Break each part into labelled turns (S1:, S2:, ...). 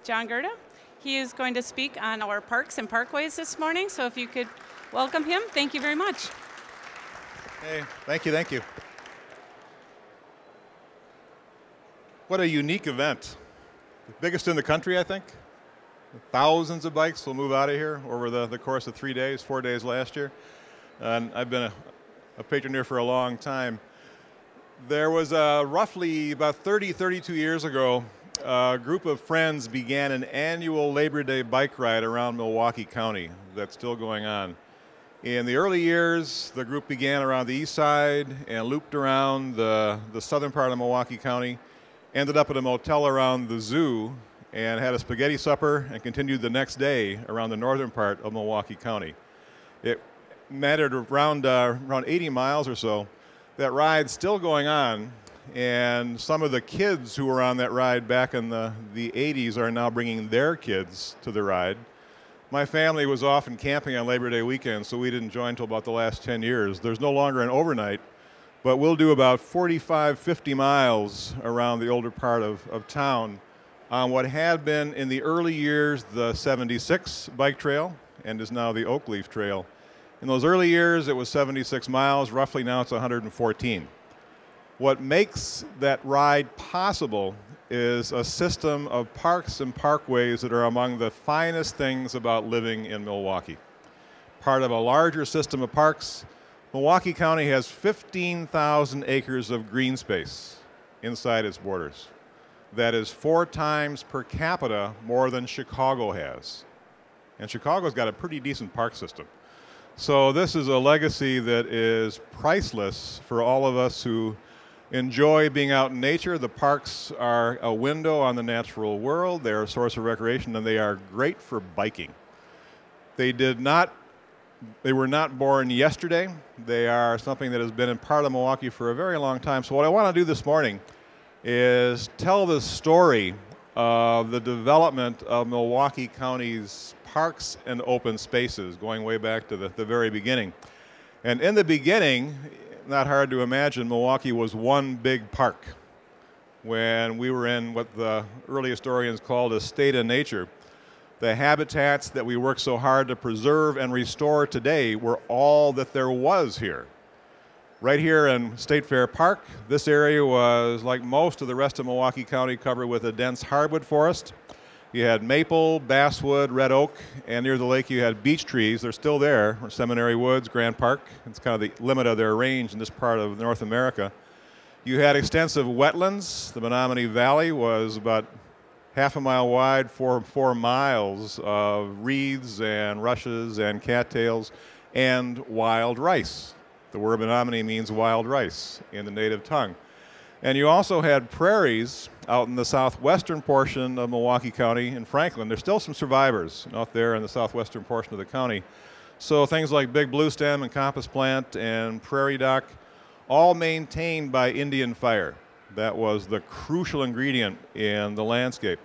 S1: John Gurda. He is going to speak on our parks and parkways this morning, so if you could welcome him, thank you very much.
S2: Hey, thank you, thank you. What a unique event. The biggest in the country, I think. Thousands of bikes will move out of here over the course of 3 days, 4 days last year. And I've been a patron here for a long time. There was roughly about 32 years ago, a group of friends began an annual Labor Day bike ride around Milwaukee County that's still going on. In the early years, the group began around the east side and looped around the southern part of Milwaukee County, ended up at a motel around the zoo, and had a spaghetti supper and continued the next day around the northern part of Milwaukee County. It mattered around 80 miles or so. That ride's still going on, and some of the kids who were on that ride back in the 80s are now bringing their kids to the ride. My family was often camping on Labor Day weekend, so we didn't join until about the last 10 years. There's no longer an overnight, but we'll do about 45, 50 miles around the older part of town on what had been in the early years the 76 bike trail and is now the Oak Leaf Trail. In those early years, it was 76 miles. Roughly now it's 114. What makes that ride possible is a system of parks and parkways that are among the finest things about living in Milwaukee. Part of a larger system of parks, Milwaukee County has 15,000 acres of green space inside its borders. That is 4 times per capita more than Chicago has. And Chicago's got a pretty decent park system. So this is a legacy that is priceless for all of us who enjoy being out in nature. The parks are a window on the natural world. They're a source of recreation, and they are great for biking. They were not born yesterday. They are something that has been in part of Milwaukee for a very long time. So what I want to do this morning is tell the story of the development of Milwaukee County's parks and open spaces, going way back to the very beginning. And in the beginning, not hard to imagine, Milwaukee was one big park. When we were in what the early historians called a state of nature, the habitats that we work so hard to preserve and restore today were all that there was here. Right here in State Fair Park, this area was, like most of the rest of Milwaukee County, covered with a dense hardwood forest. You had maple, basswood, red oak, and near the lake you had beech trees. They're still there, Seminary Woods, Grand Park. It's kind of the limit of their range in this part of North America. You had extensive wetlands. The Menominee Valley was about half a mile wide, 4 miles of reeds and rushes and cattails and wild rice. The word Menominee means wild rice in the native tongue. And you also had prairies out in the southwestern portion of Milwaukee County in Franklin. There's still some survivors out there in the southwestern portion of the county. So things like Big Blue Stem and Compass Plant and Prairie Dock, all maintained by Indian fire. That was the crucial ingredient in the landscape.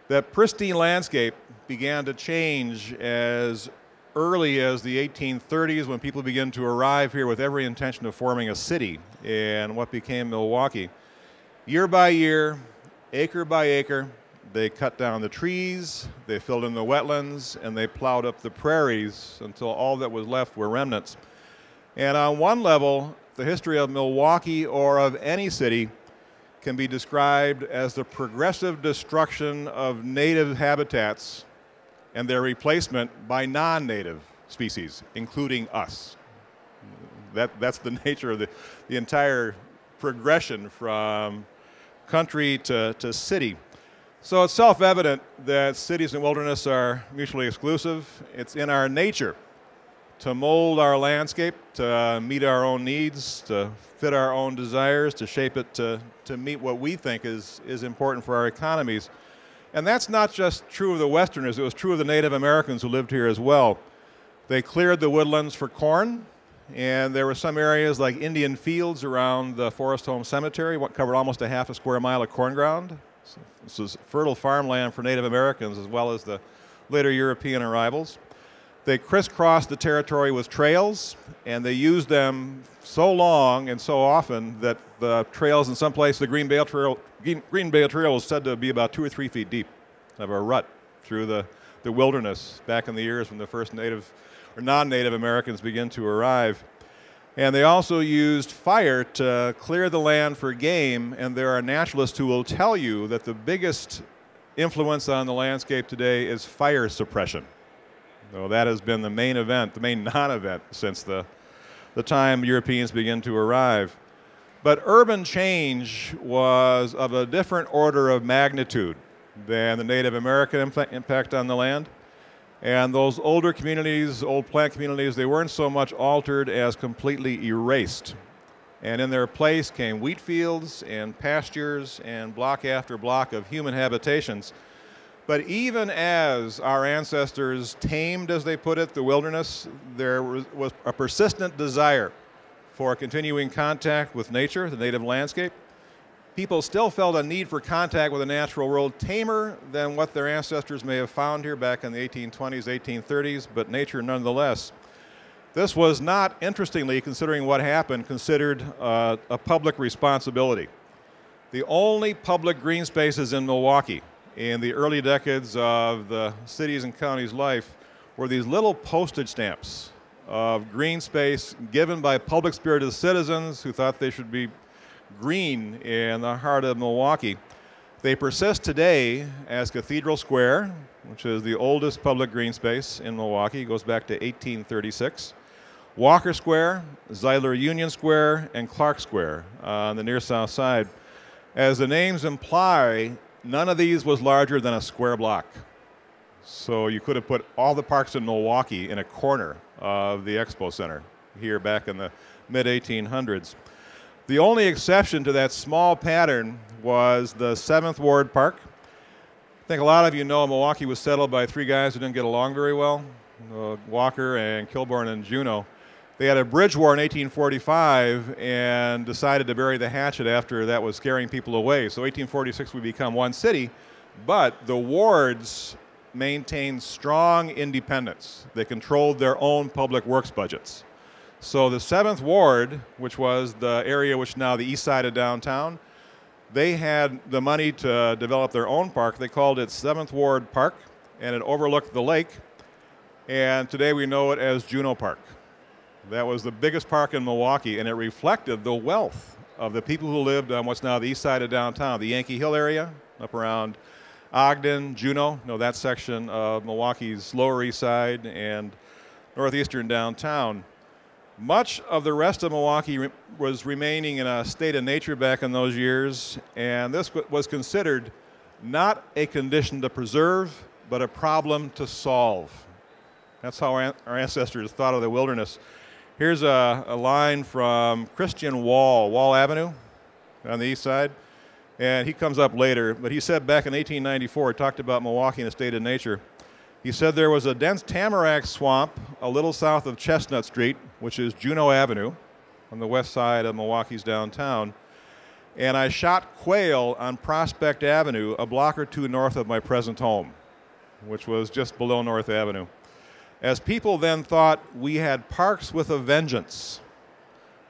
S2: That pristine landscape began to change as early as the 1830s, when people began to arrive here with every intention of forming a city in what became Milwaukee. Year by year, acre by acre, they cut down the trees, they filled in the wetlands, and they plowed up the prairies until all that was left were remnants. And on one level, the history of Milwaukee or of any city can be described as the progressive destruction of native habitats and their replacement by non-native species, including us. That's the nature of the entire progression from country to city. So it's self-evident that cities and wilderness are mutually exclusive. It's in our nature to mold our landscape, to meet our own needs, to fit our own desires, to shape it to meet what we think is important for our economies. And that's not just true of the Westerners, it was true of the Native Americans who lived here as well. They cleared the woodlands for corn, and there were some areas like Indian Fields around the Forest Home Cemetery, what covered almost a half a square mile of corn ground. So this was fertile farmland for Native Americans as well as the later European arrivals. They crisscrossed the territory with trails, and they used them so long and so often that the trails in some places, the Green Bale Trail was said to be about 2 or 3 feet deep. of a rut through the wilderness back in the years when the first native or non-native Americans began to arrive. And they also used fire to clear the land for game, and there are naturalists who will tell you that the biggest influence on the landscape today is fire suppression. So that has been the main event, the main non-event since the time Europeans began to arrive. But urban change was of a different order of magnitude than the Native American impact on the land. And those older communities, old plant communities, they weren't so much altered as completely erased. And in their place came wheat fields and pastures and block after block of human habitations. But even as our ancestors tamed, as they put it, the wilderness, there was a persistent desire for continuing contact with nature, the native landscape. People still felt a need for contact with the natural world, tamer than what their ancestors may have found here back in the 1820s, 1830s, but nature nonetheless. This was not, interestingly, considering what happened, considered a public responsibility. The only public green spaces in Milwaukee in the early decades of the city's and county's life were these little postage stamps of green space given by public-spirited citizens who thought they should be green in the heart of Milwaukee. They persist today as Cathedral Square, which is the oldest public green space in Milwaukee. It goes back to 1836. Walker Square, Zeidler Union Square, and Clark Square on the near south side. As the names imply, none of these was larger than a square block. So you could have put all the parks in Milwaukee in a corner of the Expo Center here back in the mid-1800s. The only exception to that small pattern was the 7th Ward Park. I think a lot of you know Milwaukee was settled by three guys who didn't get along very well, Walker and Kilbourne and Juneau. They had a bridge war in 1845 and decided to bury the hatchet after that was scaring people away. So 1846 we become one city, but the wards maintained strong independence. They controlled their own public works budgets. So the 7th Ward, which was the area which now the east side of downtown, they had the money to develop their own park. They called it 7th Ward Park, and it overlooked the lake. And today we know it as Juneau Park. That was the biggest park in Milwaukee, and it reflected the wealth of the people who lived on what's now the east side of downtown, the Yankee Hill area, up around Ogden, Juneau, that section of Milwaukee's Lower East Side and northeastern downtown. Much of the rest of Milwaukee was remaining in a state of nature back in those years, and this was considered not a condition to preserve, but a problem to solve. That's how our ancestors thought of the wilderness. Here's a line from Christian Wall Avenue on the east side, and he comes up later, but he said back in 1894, he talked about Milwaukee in a state of nature. He said there was a dense tamarack swamp a little south of Chestnut Street, which is Juneau Avenue on the west side of Milwaukee's downtown, and I shot quail on Prospect Avenue a block or two north of my present home, which was just below North Avenue. As people then thought, we had parks with a vengeance.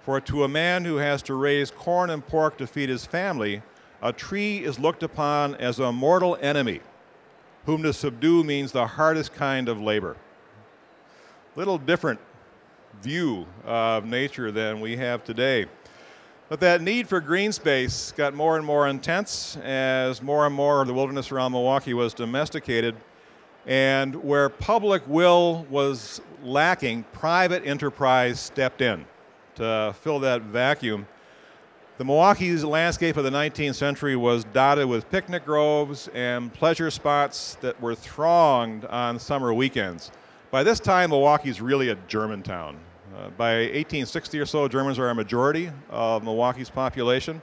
S2: For to a man who has to raise corn and pork to feed his family, a tree is looked upon as a mortal enemy, whom to subdue means the hardest kind of labor. Little different view of nature than we have today. But that need for green space got more and more intense as more and more of the wilderness around Milwaukee was domesticated. And where public will was lacking, private enterprise stepped in to fill that vacuum. The Milwaukee's landscape of the 19th century was dotted with picnic groves and pleasure spots that were thronged on summer weekends. By this time, Milwaukee's really a German town. By 1860 or so, Germans are a majority of Milwaukee's population,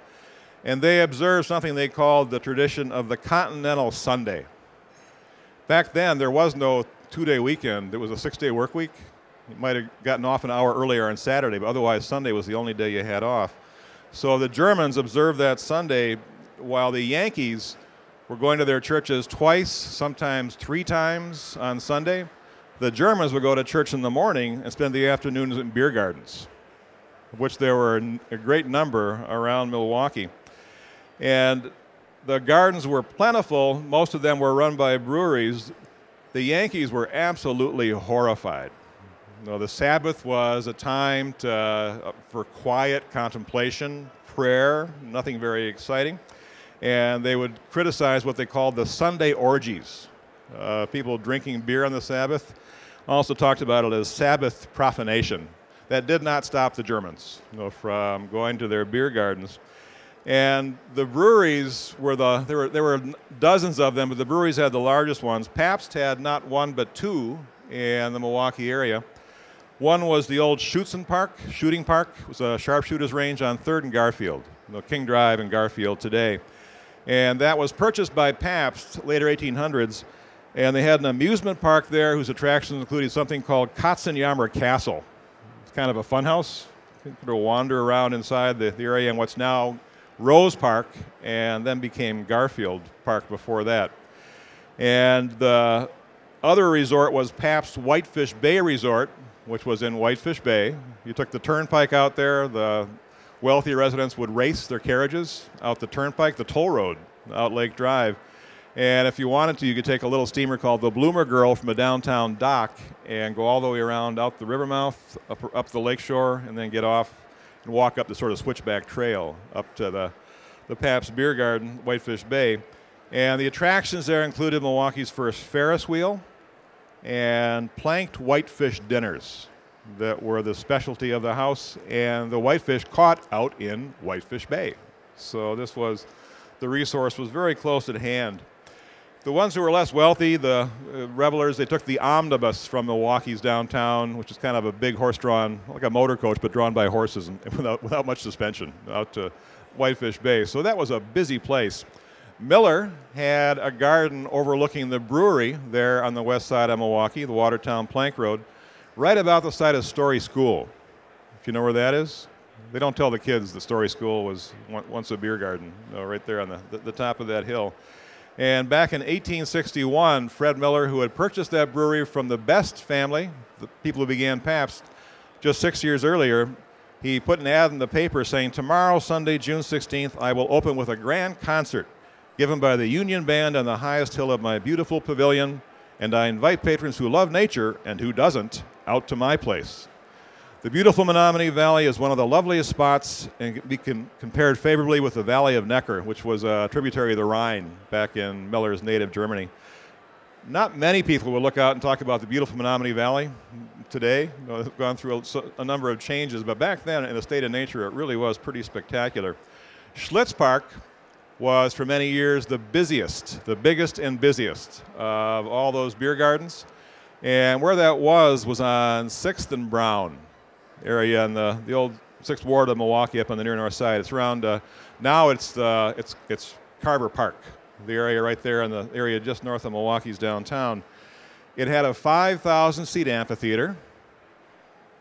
S2: and they observed something they called the tradition of the Continental Sunday. Back then, there was no two-day weekend. It was a six-day work week. You might have gotten off an hour earlier on Saturday, but otherwise Sunday was the only day you had off. So the Germans observed that Sunday while the Yankees were going to their churches twice, sometimes three times on Sunday. The Germans would go to church in the morning and spend the afternoons in beer gardens, of which there were a great number around Milwaukee. And the gardens were plentiful. Most of them were run by breweries. The Yankees were absolutely horrified. The Sabbath was a time for quiet contemplation, prayer, nothing very exciting. And they would criticize what they called the Sunday orgies, people drinking beer on the Sabbath. Also talked about it as Sabbath profanation. That did not stop the Germans from going to their beer gardens. And the breweries were there were dozens of them, but the breweries had the largest ones. Pabst had not one but two in the Milwaukee area. One was the old Shooting Park. It was a sharpshooters range on 3rd and Garfield, King Drive and Garfield today. And that was purchased by Pabst, later 1800s. And they had an amusement park there whose attractions included something called Katzenjammer Castle. It's kind of a fun house. You could wander around inside the area in what's now Rose Park, and then became Garfield Park before that. And the other resort was Pabst Whitefish Bay Resort, which was in Whitefish Bay. You took the turnpike out there. The wealthy residents would race their carriages out the turnpike, the toll road, out Lake Drive. And if you wanted to, you could take a little steamer called the Bloomer Girl from a downtown dock and go all the way around out the river mouth, up the lake shore, and then get off and walk up the sort of switchback trail up to the Pabst Beer Garden, Whitefish Bay. And the attractions there included Milwaukee's first Ferris wheel and planked whitefish dinners that were the specialty of the house, and the whitefish caught out in Whitefish Bay. So the resource was very close at hand. The ones who were less wealthy, the revelers, they took the omnibus from Milwaukee's downtown, which is kind of a big horse-drawn, like a motor coach, but drawn by horses and without much suspension, out to Whitefish Bay. So that was a busy place. Miller had a garden overlooking the brewery there on the west side of Milwaukee, the Watertown Plank Road, right about the site of Story School. If you know where that is? They don't tell the kids that Story School was once a beer garden, right there on the top of that hill. And back in 1861, Fred Miller, who had purchased that brewery from the Best family, the people who began Pabst, just 6 years earlier, he put an ad in the paper saying, "Tomorrow, Sunday, June 16th, I will open with a grand concert given by the Union Band on the highest hill of my beautiful pavilion, and I invite patrons who love nature, and who doesn't, out to my place. The beautiful Menominee Valley is one of the loveliest spots and can be compared favorably with the Valley of Neckar, which was a tributary of the Rhine back in Miller's native Germany." Not many people will look out and talk about the beautiful Menominee Valley today. It's gone through a number of changes, but back then, in a state of nature, it really was pretty spectacular. Schlitz Park was for many years the busiest, the biggest and busiest of all those beer gardens. And where that was on 6th and Brown area in the old 6th Ward of Milwaukee up on the near north side. It's around, now it's Carver Park, the area right there in the area just north of Milwaukee's downtown. It had a 5,000-seat amphitheater.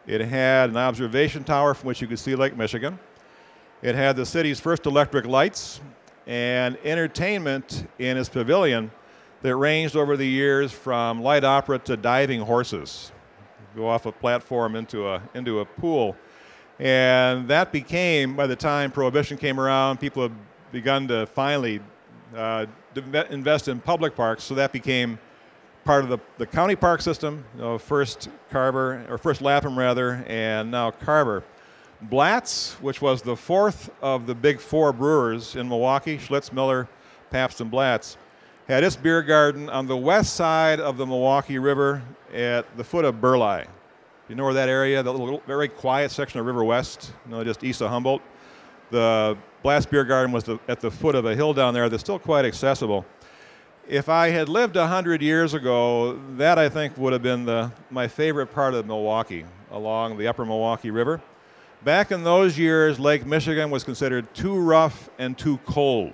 S2: It had an observation tower from which you could see Lake Michigan. It had the city's first electric lights and entertainment in its pavilion that ranged over the years from light opera to diving horses. Go off a platform into a pool. And that became, by the time Prohibition came around, people had begun to finally invest in public parks, so that became part of the county park system, first Lapham rather, and now Carver. Blatz, which was the fourth of the big four brewers in Milwaukee, Schlitz, Miller, Pabst, and Blatz, had its beer garden on the west side of the Milwaukee River at the foot of Burleigh. You know where that area, the little, very quiet section of River West, just east of Humboldt? The Blatz Beer Garden was at the foot of a hill down there that's still quite accessible. If I had lived 100 years ago, that I think would have been my favorite part of Milwaukee, along the upper Milwaukee River. Back in those years, Lake Michigan was considered too rough and too cold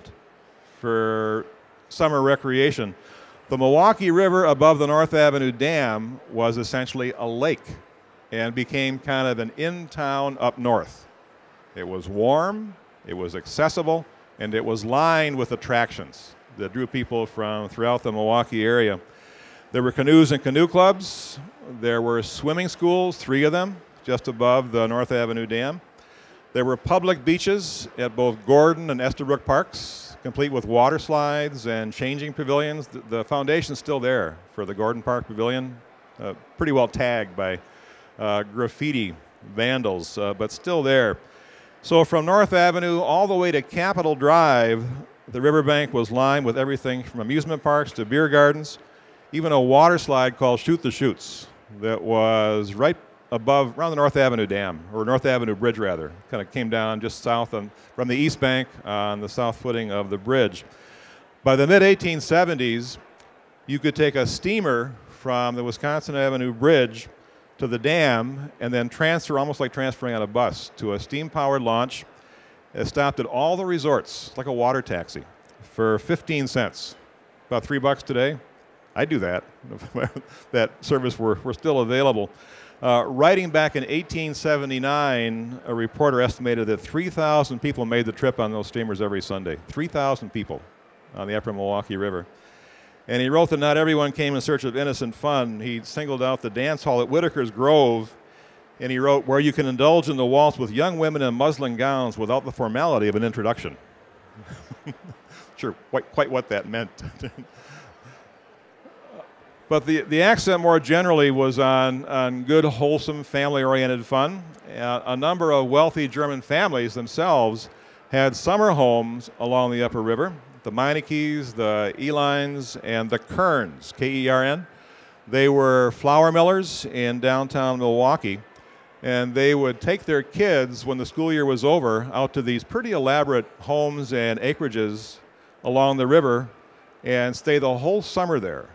S2: for summer recreation. The Milwaukee River above the North Avenue Dam was essentially a lake and became kind of an in-town up north. It was warm, it was accessible, and it was lined with attractions that drew people from throughout the Milwaukee area. There were canoes and canoe clubs. There were swimming schools, 3 of them, just above the North Avenue Dam. There were public beaches at both Gordon and Estabrook Parks, complete with water slides and changing pavilions. The foundation's still there for the Gordon Park Pavilion, pretty well tagged by graffiti vandals, but still there. So from North Avenue all the way to Capitol Drive, the riverbank was lined with everything from amusement parks to beer gardens, even a water slide called Shoot the Chutes that was right above, around the North Avenue Dam, or North Avenue Bridge rather. Kind of came down just south from the east bank on the south footing of the bridge. By the mid-1870s, you could take a steamer from the Wisconsin Avenue Bridge to the dam and then transfer, almost like transferring on a bus, to a steam-powered launch. It stopped at all the resorts, like a water taxi, for 15 cents. About $3 today. I'd do that if that service were still available. Writing back in 1879, a reporter estimated that 3,000 people made the trip on those steamers every Sunday. 3,000 people on the upper Milwaukee River. And he wrote that not everyone came in search of innocent fun. He singled out the dance hall at Whitaker's Grove, and he wrote, where you can indulge in the waltz with young women in muslin gowns without the formality of an introduction. Sure, quite what that meant. But the accent more generally was on good, wholesome, family-oriented fun. A number of wealthy German families themselves had summer homes along the upper river. The Meinekes, the Elines, and the Kerns, K-E-R-N. They were flour millers in downtown Milwaukee, and they would take their kids, when the school year was over, out to these pretty elaborate homes and acreages along the river and stay the whole summer there,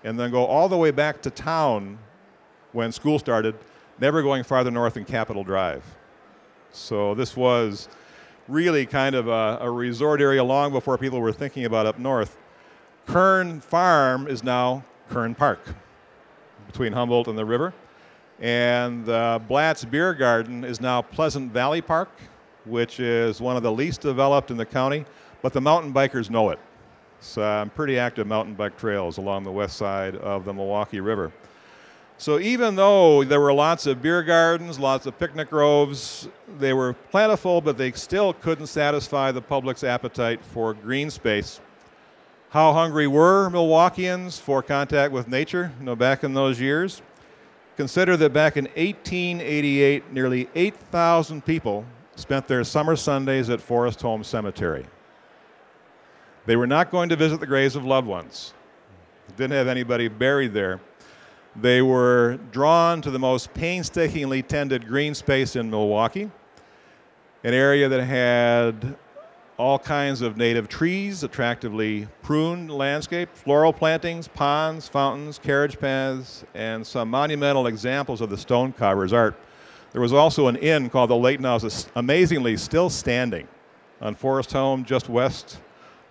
S2: and then go all the way back to town when school started, never going farther north than Capitol Drive. So this was really kind of a resort area long before people were thinking about up north. Kern Farm is now Kern Park, between Humboldt and the river. And Blatt's Beer Garden is now Pleasant Valley Park, which is one of the least developed in the county, but the mountain bikers know it. Some pretty active mountain bike trails along the west side of the Milwaukee River. So even though there were lots of beer gardens, lots of picnic groves, they were plentiful, but they still couldn't satisfy the public's appetite for green space. How hungry were Milwaukeeans for contact with nature, back in those years? Consider that back in 1888, nearly 8,000 people spent their summer Sundays at Forest Home Cemetery. They were not going to visit the graves of loved ones. Didn't have anybody buried there. They were drawn to the most painstakingly tended green space in Milwaukee, an area that had all kinds of native trees, attractively pruned landscape, floral plantings, ponds, fountains, carriage paths, and some monumental examples of the stonecarver's art. There was also an inn called the Leighton House, amazingly still standing on Forest Home, just west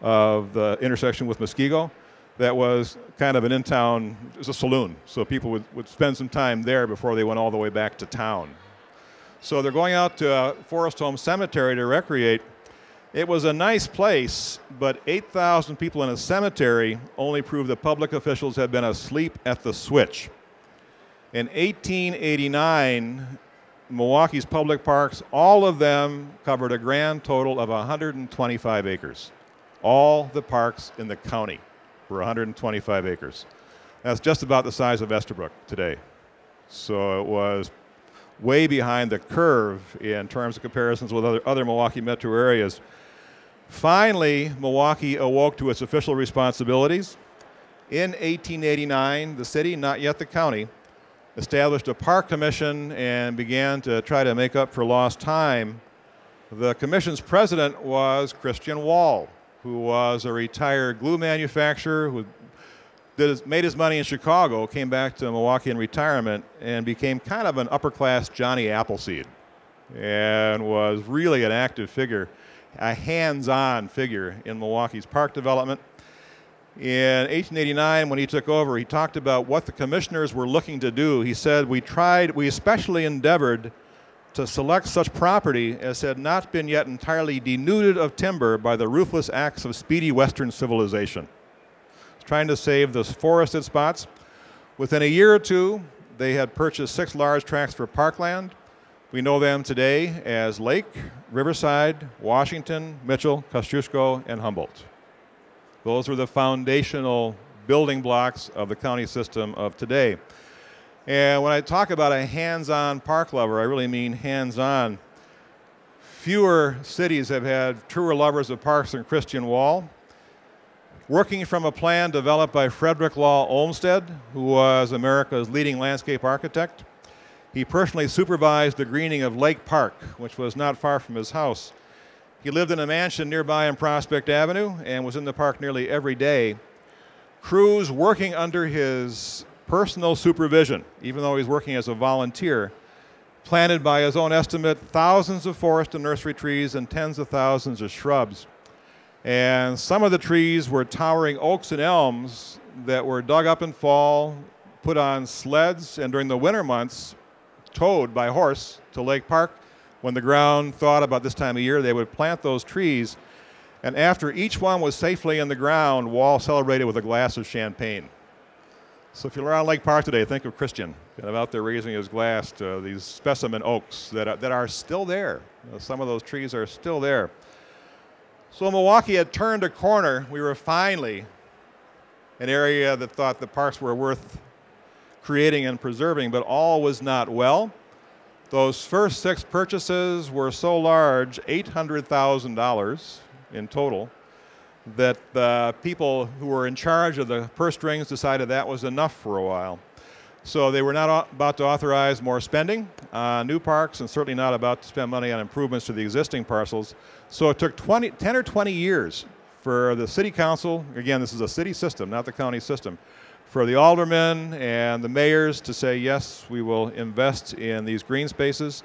S2: of the intersection with Muskego. That was kind of an in-town, it was a saloon, so people would spend some time there before they went all the way back to town. So they're going out to Forest Home Cemetery to recreate. It was a nice place, but 8,000 people in a cemetery only proved that public officials had been asleep at the switch. In 1889, Milwaukee's public parks, all of them covered a grand total of 125 acres. All the parks in the county were 125 acres. That's just about the size of Estabrook today. So it was way behind the curve in terms of comparisons with other Milwaukee metro areas. Finally, Milwaukee awoke to its official responsibilities. In 1889, the city, not yet the county, established a park commission and began to try to make up for lost time. The commission's president was Christian Wall, who was a retired glue manufacturer who made his money in Chicago, came back to Milwaukee in retirement, and became kind of an upper-class Johnny Appleseed, and was really an active figure, a hands-on figure in Milwaukee's park development. In 1889, when he took over, he talked about what the commissioners were looking to do. He said, we especially endeavored to select such property as had not been yet entirely denuded of timber by the ruthless acts of speedy Western civilization. Trying to save those forested spots. Within a year or two, they had purchased 6 large tracts for parkland. We know them today as Lake, Riverside, Washington, Mitchell, Kosciuszko, and Humboldt. Those were the foundational building blocks of the county system of today. And when I talk about a hands-on park lover, I really mean hands-on. Fewer cities have had truer lovers of parks than Christian Wall. Working from a plan developed by Frederick Law Olmsted, who was America's leading landscape architect, he personally supervised the greening of Lake Park, which was not far from his house. He lived in a mansion nearby on Prospect Avenue and was in the park nearly every day. Crews working under his personal supervision, even though he's working as a volunteer, planted by his own estimate thousands of forest and nursery trees and tens of thousands of shrubs. And some of the trees were towering oaks and elms that were dug up in fall, put on sleds, and during the winter months, towed by horse to Lake Park. When the ground thawed about this time of year, they would plant those trees. And after each one was safely in the ground, Wall celebrated with a glass of champagne. So if you're around Lake Park today, think of Christian kind of out there raising his glass to these specimen oaks that are still there. Some of those trees are still there. So Milwaukee had turned a corner. We were finally an area that thought the parks were worth creating and preserving, but all was not well. Those first 6 purchases were so large, $800,000 in total, that the people who were in charge of the purse strings decided that was enough for a while. So they were not about to authorize more spending on new parks and certainly not about to spend money on improvements to the existing parcels. So it took 10 or 20 years for the city council, again, this is a city system, not the county system, for the aldermen and the mayors to say, yes, we will invest in these green spaces.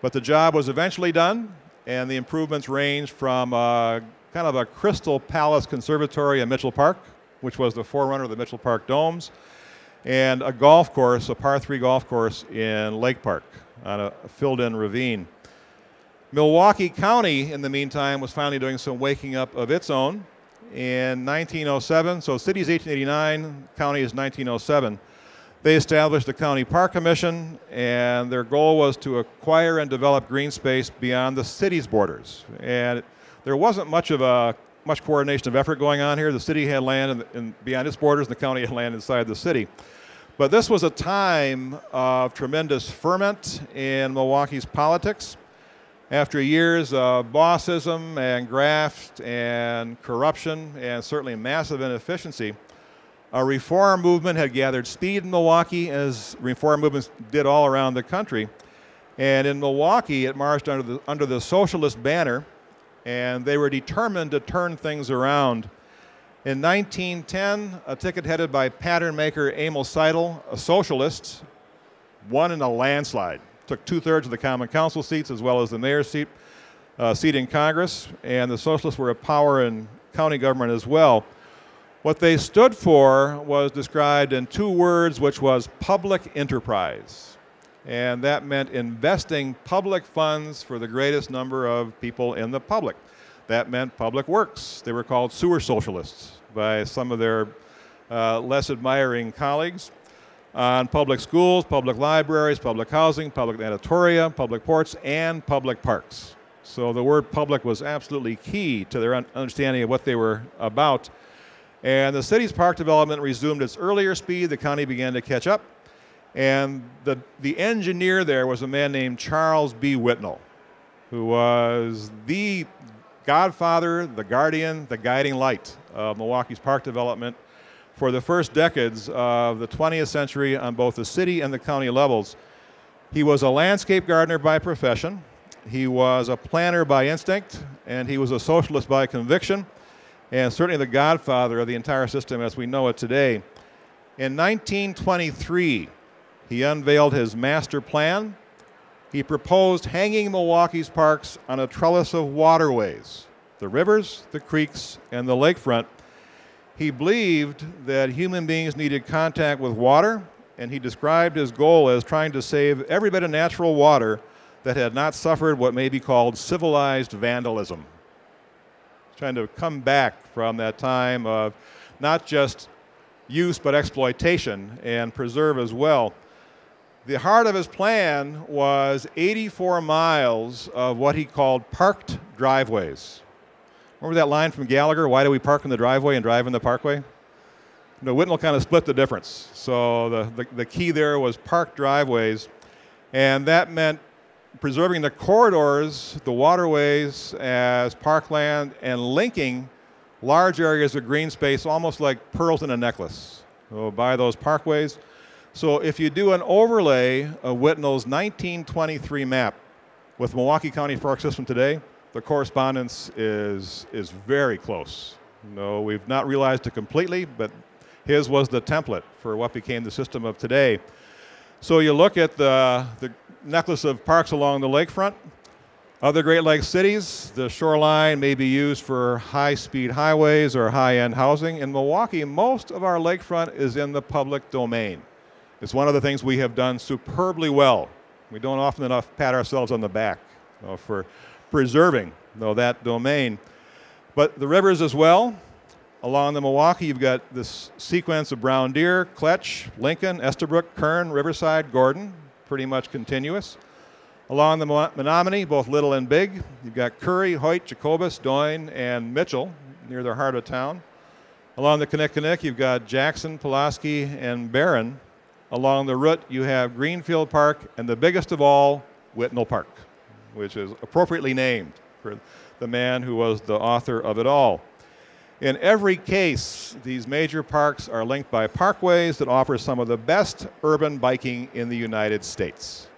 S2: But the job was eventually done, and the improvements ranged from kind of a Crystal Palace Conservatory in Mitchell Park, which was the forerunner of the Mitchell Park Domes, and a golf course, a par 3 golf course in Lake Park on a filled-in ravine. Milwaukee County, in the meantime, was finally doing some waking up of its own. In 1907, so city's 1889, county is 1907, they established the County Park Commission, and their goal was to acquire and develop green space beyond the city's borders. And there wasn't much coordination of effort going on here. The city had land beyond its borders, and the county had land inside the city. But this was a time of tremendous ferment in Milwaukee's politics. After years of bossism and graft and corruption and certainly massive inefficiency, a reform movement had gathered speed in Milwaukee, as reform movements did all around the country. And in Milwaukee, it marched under the socialist banner, and they were determined to turn things around. In 1910, a ticket headed by pattern maker Emil Seidel, a socialist, won in a landslide. Took 2/3 of the common council seats as well as the mayor's seat in Congress, and the socialists were a power in county government as well. What they stood for was described in 2 words, which was public enterprise. And that meant investing public funds for the greatest number of people in the public. That meant public works. They were called sewer socialists by some of their less admiring colleagues. On public schools, public libraries, public housing, public natatorium, public ports, and public parks. So the word public was absolutely key to their understanding of what they were about. And the city's park development resumed its earlier speed. The county began to catch up. And the engineer there was a man named Charles B. Whitnell, who was the godfather, the guardian, the guiding light of Milwaukee's park development for the first decades of the 20th century on both the city and the county levels. He was a landscape gardener by profession, he was a planner by instinct, and he was a socialist by conviction, and certainly the godfather of the entire system as we know it today. In 1923, he unveiled his master plan. He proposed hanging Milwaukee's parks on a trellis of waterways, the rivers, the creeks, and the lakefront. He believed that human beings needed contact with water, and he described his goal as trying to save every bit of natural water that had not suffered what may be called civilized vandalism. Trying to come back from that time of not just use but exploitation and preserve as well. The heart of his plan was 84 miles of what he called parked driveways. Remember that line from Gallagher, why do we park in the driveway and drive in the parkway? No, Whitnall kind of split the difference. So the key there was parked driveways, and that meant preserving the corridors, the waterways as parkland, and linking large areas of green space almost like pearls in a necklace by those parkways. So if you do an overlay of Whitnall's 1923 map with Milwaukee County Park System today, the correspondence is very close. No, we've not realized it completely, but his was the template for what became the system of today. So you look at the necklace of parks along the lakefront. Other Great Lakes cities, the shoreline may be used for high-speed highways or high-end housing. In Milwaukee, most of our lakefront is in the public domain. It's one of the things we have done superbly well. We don't often enough pat ourselves on the back for preserving that domain. But the rivers as well. Along the Milwaukee, you've got this sequence of Brown Deer, Kletch, Lincoln, Estabrook, Kern, Riverside, Gordon, pretty much continuous. Along the Menominee, both little and big, you've got Curry, Hoyt, Jacobus, Doyne, and Mitchell near the heart of town. Along the Kinnickinnick, you've got Jackson, Pulaski, and Barron. Along the Root, you have Greenfield Park, and the biggest of all, Whitnall Park, which is appropriately named for the man who was the author of it all. In every case, these major parks are linked by parkways that offer some of the best urban biking in the United States.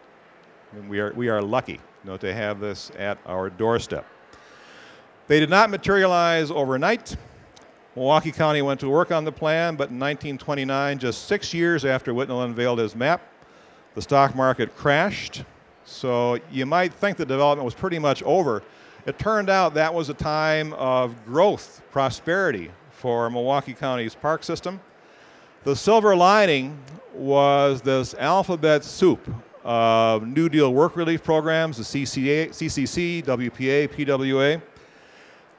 S2: And we are lucky to have this at our doorstep. They did not materialize overnight. Milwaukee County went to work on the plan, but in 1929, just 6 years after Whitnall unveiled his map, the stock market crashed. So you might think the development was pretty much over. It turned out that was a time of growth, prosperity for Milwaukee County's park system. The silver lining was this alphabet soup of New Deal work relief programs, the CCC, WPA, PWA.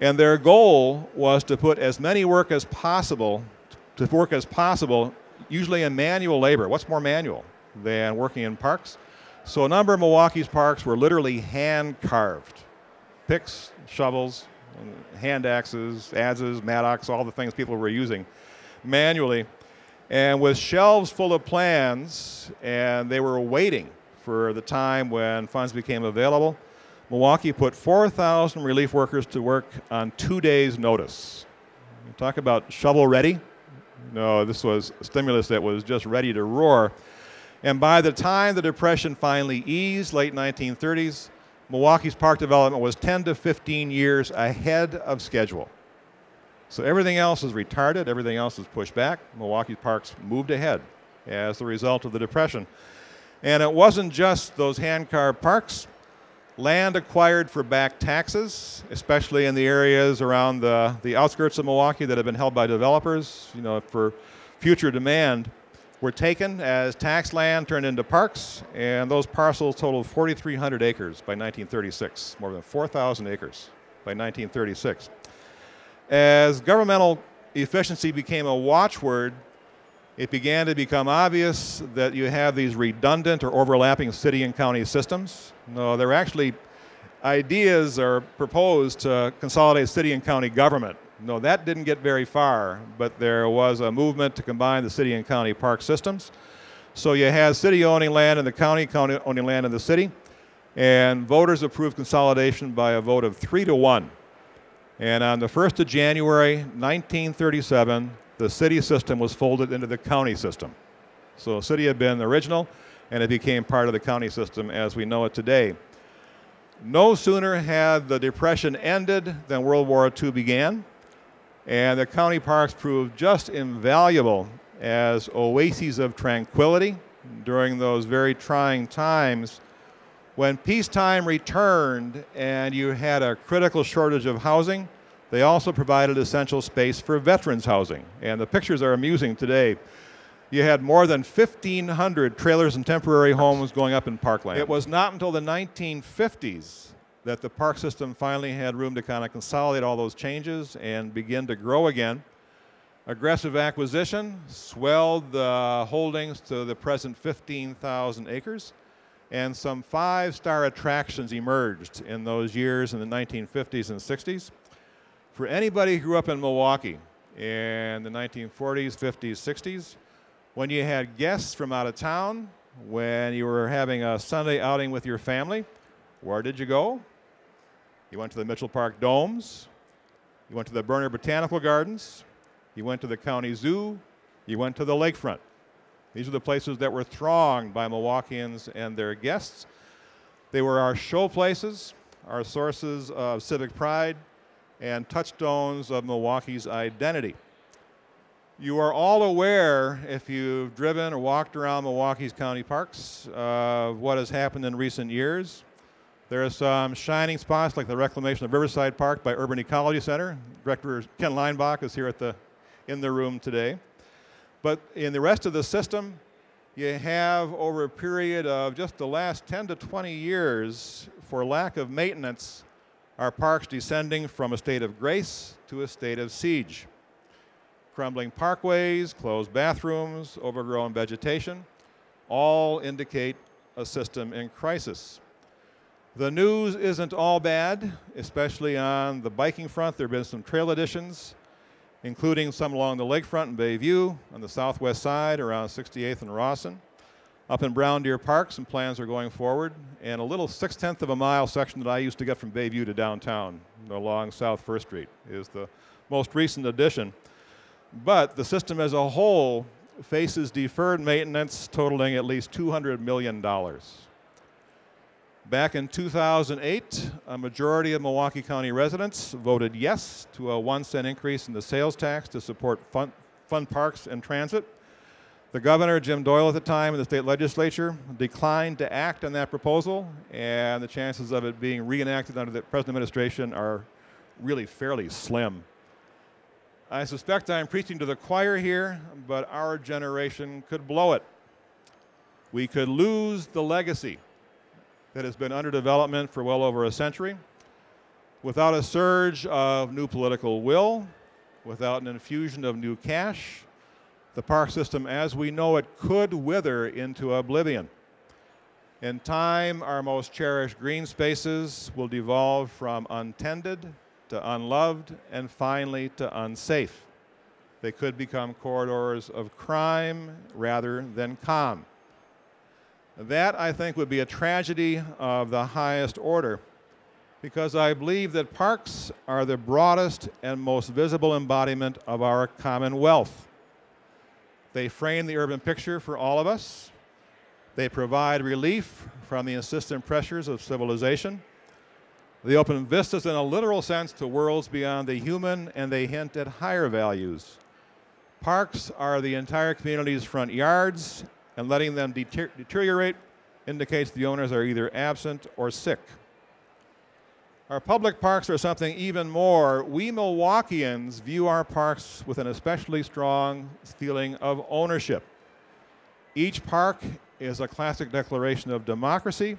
S2: And their goal was to put as many work as possible, usually in manual labor. What's more manual than working in parks? So a number of Milwaukee's parks were literally hand-carved. Picks, shovels, hand axes, adzes, mattocks, all the things people were using manually. And with shelves full of plans, and they were waiting for the time when funds became available, Milwaukee put 4,000 relief workers to work on 2 days' notice. Talk about shovel-ready. No, this was a stimulus that was just ready to roar. And by the time the Depression finally eased, late 1930s, Milwaukee's park development was 10 to 15 years ahead of schedule. So everything else is retarded, everything else is pushed back. Milwaukee's parks moved ahead as a result of the Depression. And it wasn't just those hand-carved parks. Land acquired for back taxes, especially in the areas around the outskirts of Milwaukee that have been held by developers, for future demand, were taken as tax land, turned into parks, and those parcels totaled 4,300 acres by 1936, more than 4,000 acres by 1936. As governmental efficiency became a watchword, it began to become obvious that you have these redundant or overlapping city and county systems. No, there are actually ideas are proposed to consolidate city and county government. No, that didn't get very far, but there was a movement to combine the city and county park systems. So you had city owning land in the county, county owning land in the city, and voters approved consolidation by a vote of 3-1. And on the 1st of January, 1937, the city system was folded into the county system. So the city had been the original, and it became part of the county system as we know it today. No sooner had the Depression ended than World War II began, and the county parks proved just invaluable as oases of tranquility during those very trying times. When peacetime returned and you had a critical shortage of housing, they also provided essential space for veterans housing. And the pictures are amusing today. You had more than 1,500 trailers and temporary homes going up in parkland. It was not until the 1950s that the park system finally had room to kind of consolidate all those changes and begin to grow again. Aggressive acquisition swelled the holdings to the present 15,000 acres, and some 5-star attractions emerged in those years in the 1950s and 60s. For anybody who grew up in Milwaukee in the 1940s, 50s, 60s, when you had guests from out of town, when you were having a Sunday outing with your family, where did you go? You went to the Mitchell Park Domes, you went to the Berner Botanical Gardens, you went to the county zoo, you went to the lakefront. These are the places that were thronged by Milwaukeeans and their guests. They were our show places, our sources of civic pride, and touchstones of Milwaukee's identity. You are all aware, if you've driven or walked around Milwaukee's county parks, of what has happened in recent years. There are some shining spots like the reclamation of Riverside Park by Urban Ecology Center. Director Ken Leinbach is here in the room today. But in the rest of the system, you have over a period of just the last 10 to 20 years, for lack of maintenance, our parks descending from a state of grace to a state of siege. Crumbling parkways, closed bathrooms, overgrown vegetation, all indicate a system in crisis. The news isn't all bad, especially on the biking front. There have been some trail additions, including some along the lakefront in Bayview, on the southwest side around 68th and Rawson. Up in Brown Deer Park, some plans are going forward, and a little 6/10 of a mile section that I used to get from Bayview to downtown along South First Street is the most recent addition. But the system as a whole faces deferred maintenance totaling at least $200 million. Back in 2008, a majority of Milwaukee County residents voted yes to a 1-cent increase in the sales tax to support fund parks and transit. The governor, Jim Doyle at the time, and the state legislature declined to act on that proposal, and the chances of it being reenacted under the present administration are really fairly slim. I suspect I'm preaching to the choir here, but our generation could blow it. We could lose the legacy that has been under development for well over a century. Without a surge of new political will, without an infusion of new cash, the park system as we know it could wither into oblivion. In time, our most cherished green spaces will devolve from untended to unloved and finally to unsafe. They could become corridors of crime rather than calm. That, I think, would be a tragedy of the highest order, because I believe that parks are the broadest and most visible embodiment of our common wealth. They frame the urban picture for all of us. They provide relief from the insistent pressures of civilization. They open vistas in a literal sense to worlds beyond the human, and they hint at higher values. Parks are the entire community's front yards, and letting them deteriorate indicates the owners are either absent or sick. Our public parks are something even more. We Milwaukeeans view our parks with an especially strong feeling of ownership. Each park is a classic declaration of democracy,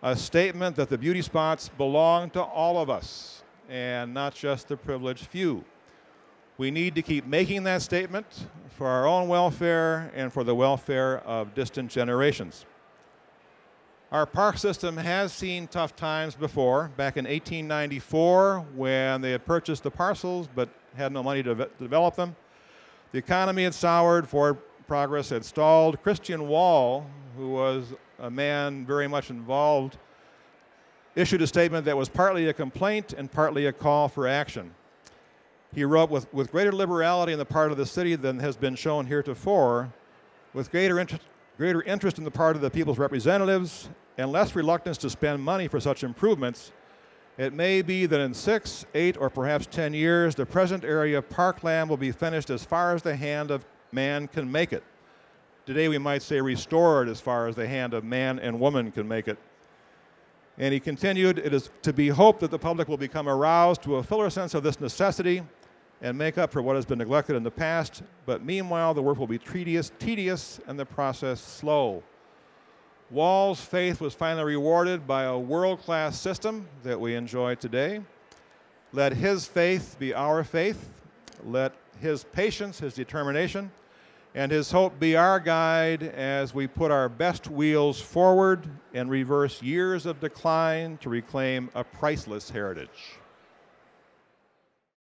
S2: a statement that the beauty spots belong to all of us and not just the privileged few. We need to keep making that statement for our own welfare and for the welfare of distant generations. Our park system has seen tough times before. Back in 1894, when they had purchased the parcels but had no money to develop them, the economy had soured, forward progress had stalled. Christian Wall, who was a man very much involved, issued a statement that was partly a complaint and partly a call for action. He wrote, with greater liberality on the part of the city than has been shown heretofore, with greater interest in the part of the people's representatives, and less reluctance to spend money for such improvements, it may be that in 6, 8, or perhaps 10 years, the present area of parkland will be finished as far as the hand of man can make it. Today we might say restored as far as the hand of man and woman can make it. And he continued, it is to be hoped that the public will become aroused to a fuller sense of this necessity and make up for what has been neglected in the past, but meanwhile the work will be tedious and the process slow. Wall's faith was finally rewarded by a world-class system that we enjoy today. Let his faith be our faith. Let his patience, his determination, and his hope be our guide as we put our best wheels forward and reverse years of decline to reclaim a priceless heritage.